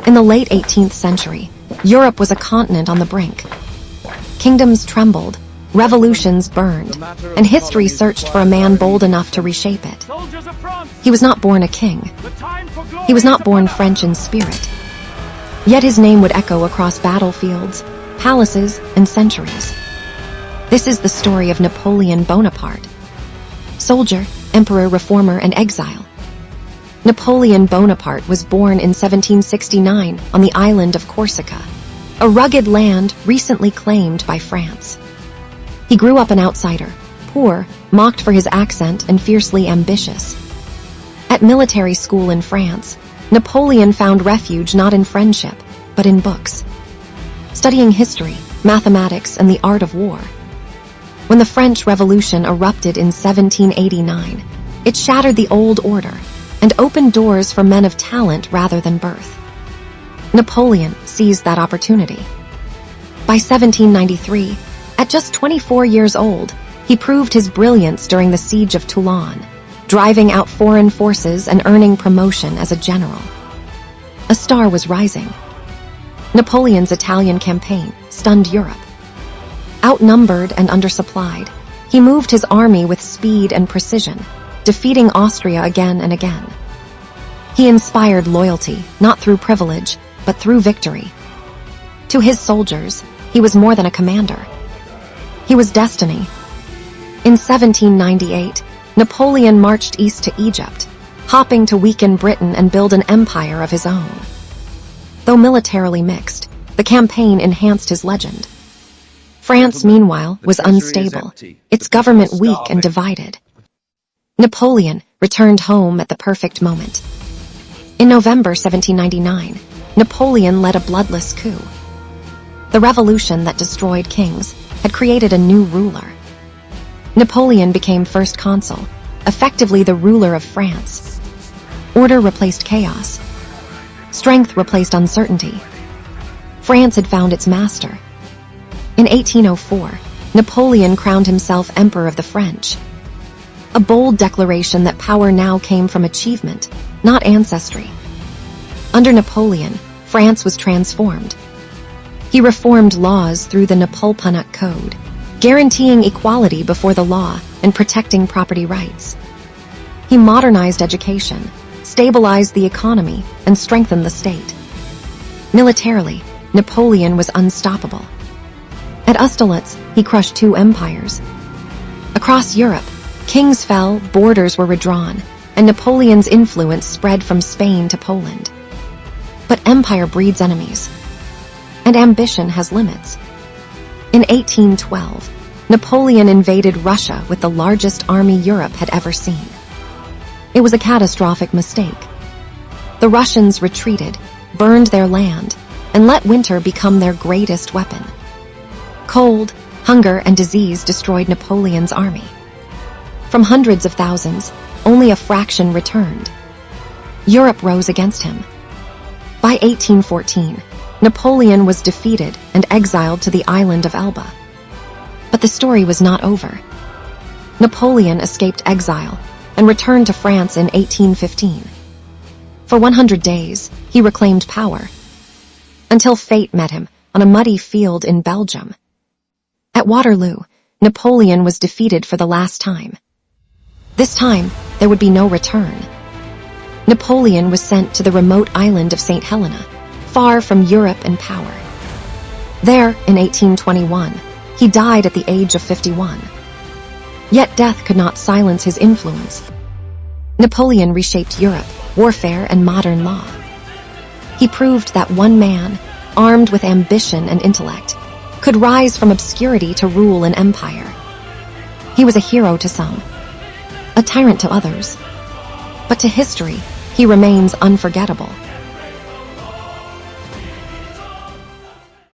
In the late 18th century, Europe was a continent on the brink. Kingdoms trembled, revolutions burned, and history searched for a man bold enough to reshape it. He was not born a king. He was not born French in spirit. Yet his name would echo across battlefields, palaces, and centuries. This is the story of Napoleon Bonaparte. Soldier, emperor, reformer, and exile. Napoleon Bonaparte was born in 1769 on the island of Corsica, a rugged land recently claimed by France. He grew up an outsider, poor, mocked for his accent, and fiercely ambitious. At military school in France, Napoleon found refuge not in friendship, but in books, studying history, mathematics, and the art of war. When the French Revolution erupted in 1789, it shattered the old order and opened doors for men of talent rather than birth. Napoleon seized that opportunity. By 1793, at just 24 years old, he proved his brilliance during the siege of Toulon, driving out foreign forces and earning promotion as a general. A star was rising. Napoleon's Italian campaign stunned Europe. Outnumbered and undersupplied, he moved his army with speed and precision, defeating Austria again and again. He inspired loyalty, not through privilege, but through victory. To his soldiers, he was more than a commander. He was destiny. In 1798, Napoleon marched east to Egypt, hoping to weaken Britain and build an empire of his own. Though militarily mixed, the campaign enhanced his legend. France, meanwhile, was unstable, its government weak and divided. Napoleon returned home at the perfect moment. In November 1799, Napoleon led a bloodless coup. The revolution that destroyed kings had created a new ruler. Napoleon became first consul, effectively the ruler of France. Order replaced chaos. Strength replaced uncertainty. France had found its master. In 1804, Napoleon crowned himself Emperor of the French. A bold declaration that power now came from achievement, not ancestry. Under Napoleon, France was transformed. He reformed laws through the Napoleonic Code, guaranteeing equality before the law and protecting property rights. He modernized education, stabilized the economy, and strengthened the state. Militarily, Napoleon was unstoppable. At Austerlitz, he crushed two empires. Across Europe, kings fell, borders were redrawn, and Napoleon's influence spread from Spain to Poland. But empire breeds enemies, and ambition has limits. In 1812, Napoleon invaded Russia with the largest army Europe had ever seen. It was a catastrophic mistake. The Russians retreated, burned their land, and let winter become their greatest weapon. Cold, hunger, and disease destroyed Napoleon's army. From hundreds of thousands, only a fraction returned. Europe rose against him. By 1814, Napoleon was defeated and exiled to the island of Elba. But the story was not over. Napoleon escaped exile and returned to France in 1815. For 100 days, he reclaimed power, until fate met him on a muddy field in Belgium. At Waterloo, Napoleon was defeated for the last time. This time, there would be no return. Napoleon was sent to the remote island of St. Helena, far from Europe and power. There, in 1821, he died at the age of 51. Yet death could not silence his influence. Napoleon reshaped Europe, warfare, and modern law. He proved that one man, armed with ambition and intellect, could rise from obscurity to rule an empire. He was a hero to some, a tyrant to others. But to history, he remains unforgettable.